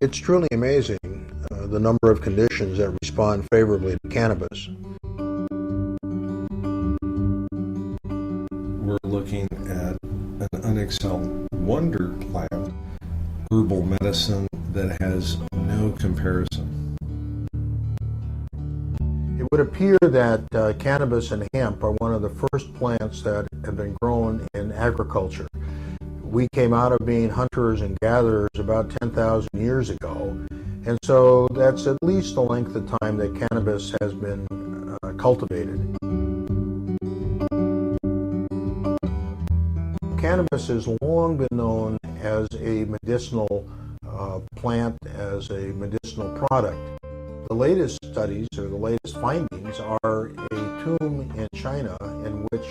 It's truly amazing the number of conditions that respond favorably to cannabis. We're looking at an unexcelled wonder plant, herbal medicine that has no comparison. It would appear that cannabis and hemp are one of the first plants that have been grown in agriculture. We came out of being hunters and gatherers about 10,000 years ago, and so that's at least the length of time that cannabis has been cultivated. Cannabis has long been known as a medicinal plant, as a medicinal product. The latest studies, or the latest findings, are a tomb in China in which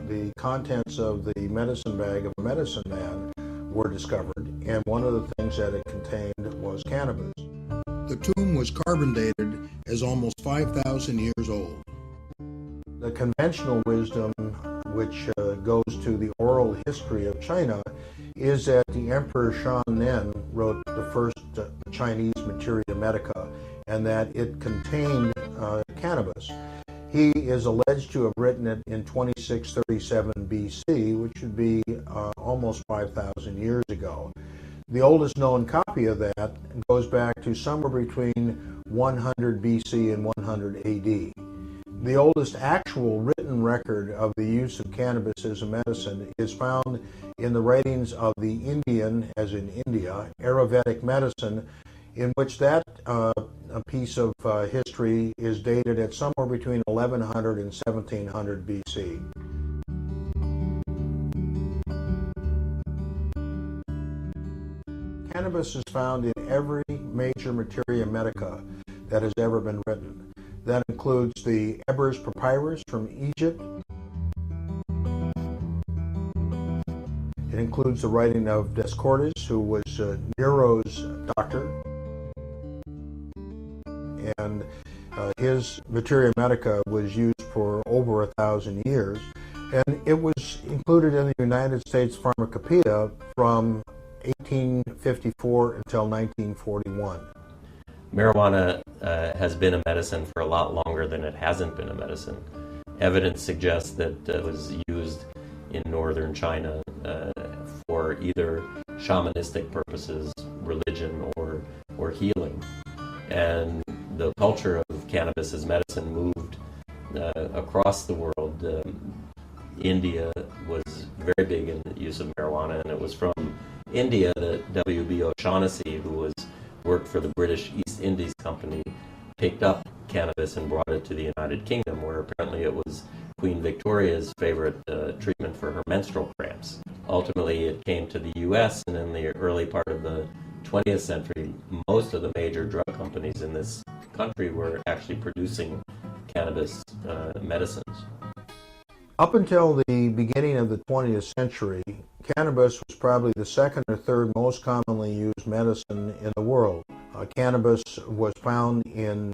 the contents of the medicine bag of a medicine man were discovered, and one of the things that it contained was cannabis. The tomb was carbon dated as almost 5,000 years old. The conventional wisdom, which goes to the oral history of China, is that the Emperor Shan wrote the first Chinese Materia Medica, and that it contained cannabis. He is alleged to have written it in 2637 BC, which would be almost 5,000 years ago. The oldest known copy of that goes back to somewhere between 100 BC and 100 AD. The oldest actual written record of the use of cannabis as a medicine is found in the writings of the Indian, as in India, Ayurvedic medicine, in which that a piece of history is dated at somewhere between 1100 and 1700 BC. Cannabis is found in every major Materia Medica that has ever been written. That includes the Ebers Papyrus from Egypt. It includes the writing of Dioscorides, who was Nero's doctor. And his Materia Medica was used for over 1,000 years, and it was included in the United States Pharmacopoeia from 1854 until 1941. Marijuana has been a medicine for a lot longer than it hasn't been a medicine. Evidence suggests that it was used in northern China for either shamanistic purposes, religion, or healing. And the culture of cannabis as medicine moved across the world. India was very big in the use of marijuana, and it was from India that W.B. O'Shaughnessy, who worked for the British East Indies Company, picked up cannabis and brought it to the United Kingdom, where apparently it was Queen Victoria's favorite treatment for her menstrual cramps. Ultimately, it came to the U.S., and in the early part of the 20th century, most of the major drug companies in this country were actually producing cannabis medicines. Up until the beginning of the 20th century, cannabis was probably the second or third most commonly used medicine in the world. Cannabis was found in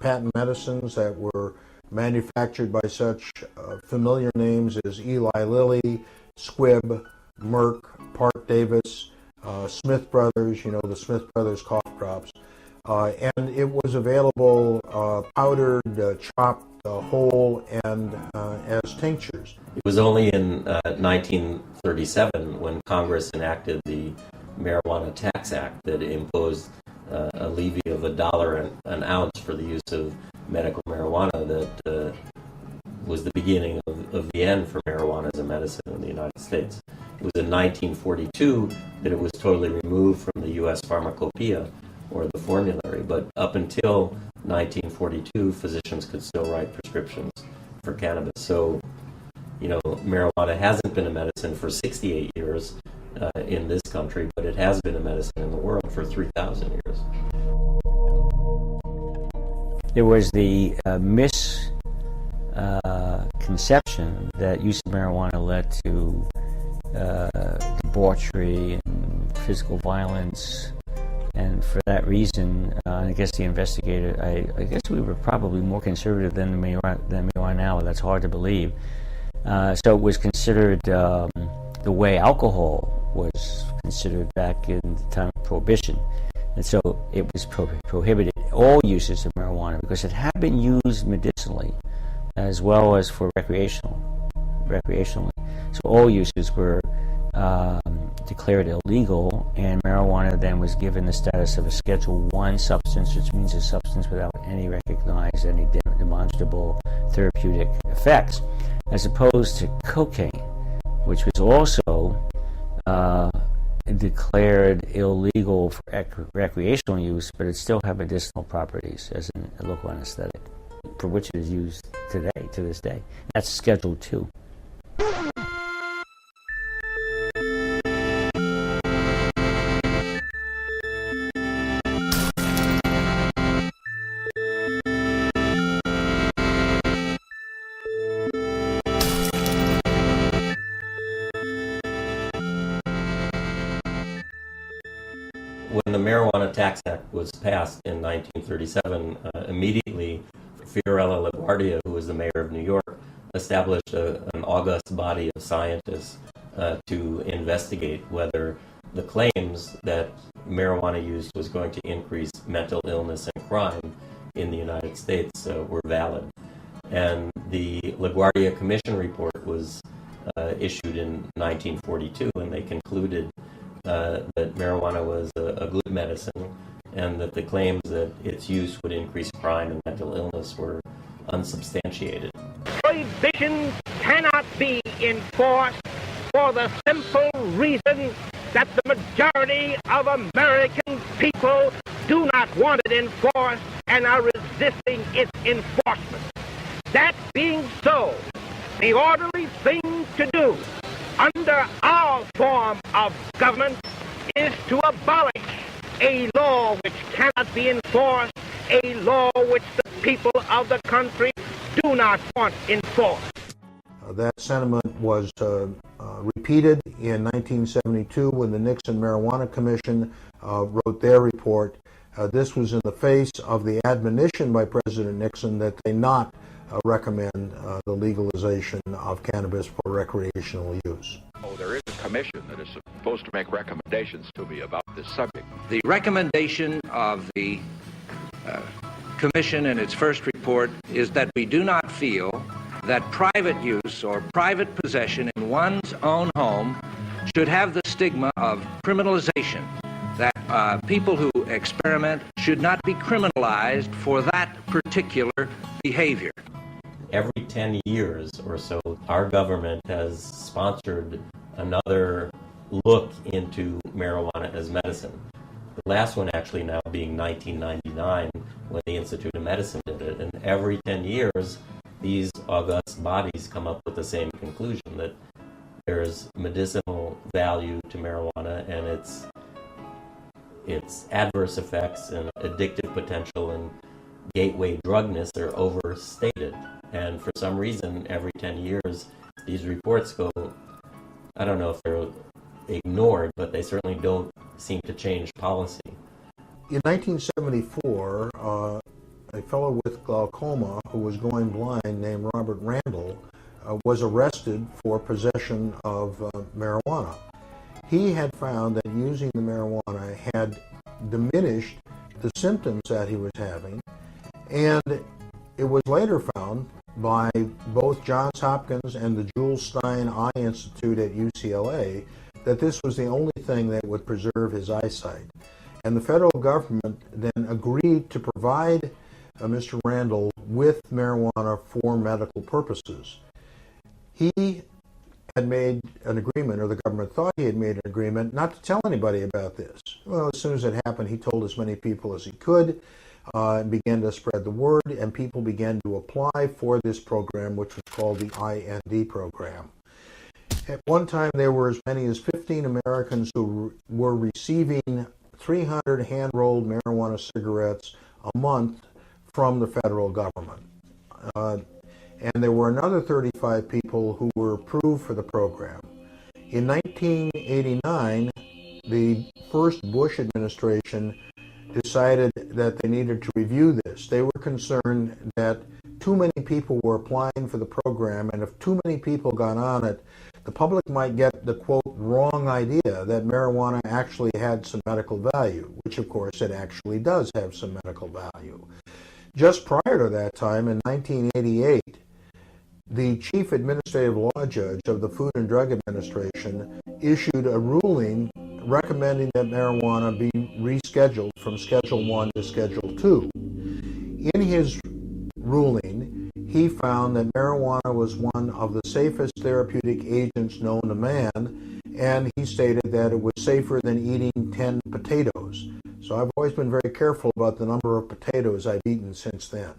patent medicines that were manufactured by such familiar names as Eli Lilly, Squibb, Merck, Park Davis, Smith Brothers, the Smith Brothers cough drops. And it was available powdered, chopped, whole, and as tinctures. It was only in 1937 when Congress enacted the Marijuana Tax Act that imposed a levy of $1 an ounce for the use of medical marijuana that was the beginning of the end for marijuana as a medicine in the United States. It was in 1942 that it was totally removed from the U.S. Pharmacopoeia, or the formulary, but up until 1942, physicians could still write prescriptions for cannabis. So, marijuana hasn't been a medicine for 68 years in this country, but it has been a medicine in the world for 3,000 years. There was the misconception that use of marijuana led to debauchery and physical violence. And for that reason, I guess the investigator, I guess we were probably more conservative than we are now. That's hard to believe. So it was considered the way alcohol was considered back in the time of Prohibition. And so it was prohibited, all uses of marijuana, because it had been used medicinally as well as for recreationally. So all uses were declared illegal, and marijuana then was given the status of a Schedule I substance, which means a substance without any recognized, any demonstrable therapeutic effects, as opposed to cocaine, which was also declared illegal for recreational use, but it still had medicinal properties as a local anesthetic, for which it is used today, to this day. That's Schedule II. When the Marijuana Tax Act was passed in 1937, immediately Fiorello LaGuardia, who was the mayor of New York, established an august body of scientists to investigate whether the claims that marijuana use was going to increase mental illness and crime in the United States were valid. And the LaGuardia Commission report was issued in 1942, and they concluded that marijuana was a good medicine, and that the claims that its use would increase crime and mental illness were unsubstantiated. Prohibition cannot be enforced for the simple reason that the majority of American people do not want it enforced and are resisting its enforcement. That being so, the orderly thing to do under our form of government is to abolish a law which cannot be enforced, a law which the people of the country do not want enforced. That sentiment was repeated in 1972 when the Nixon Marijuana Commission wrote their report. This was in the face of the admonition by President Nixon that they not recommend the legalization of cannabis for recreational use. Oh, there is a commission that is supposed to make recommendations to me about this subject. The recommendation of the Commission in its first report is that we do not feel that private use or private possession in one's own home should have the stigma of criminalization, that people who experiment should not be criminalized for that particular behavior. Every 10 years or so, our government has sponsored another look into marijuana as medicine. The last one actually now being 1999, when the Institute of Medicine did it. And every 10 years, these august bodies come up with the same conclusion, that there's medicinal value to marijuana and its adverse effects and addictive potential and gateway drugness are overstated. And for some reason, every 10 years, these reports go, I don't know if they're ignored, but they certainly don't seem to change policy. In 1974, a fellow with glaucoma who was going blind named Robert Randall was arrested for possession of marijuana. He had found that using the marijuana had diminished the symptoms that he was having, and it was later found by both Johns Hopkins and the Jules Stein Eye Institute at UCLA that this was the only thing that would preserve his eyesight. And the federal government then agreed to provide Mr. Randall with marijuana for medical purposes. He had made an agreement, or the government thought he had made an agreement, not to tell anybody about this. Well, as soon as it happened, he told as many people as he could, and began to spread the word, and people began to apply for this program, which was called the IND program. At one time, there were as many as 15 Americans who were receiving 300 hand-rolled marijuana cigarettes a month from the federal government. And there were another 35 people who were approved for the program. In 1989, the first Bush administration decided that they needed to review this. They were concerned that too many people were applying for the program, and if too many people got on it, the public might get the, quote, wrong idea that marijuana actually had some medical value, which of course it actually does have some medical value. Just prior to that time, in 1988, the chief administrative law judge of the Food and Drug Administration issued a ruling recommending that marijuana be rescheduled from Schedule 1 to Schedule 2. In his ruling, he found that marijuana was one of the safest therapeutic agents known to man, and he stated that it was safer than eating 10 potatoes. So I've always been very careful about the number of potatoes I've eaten since then.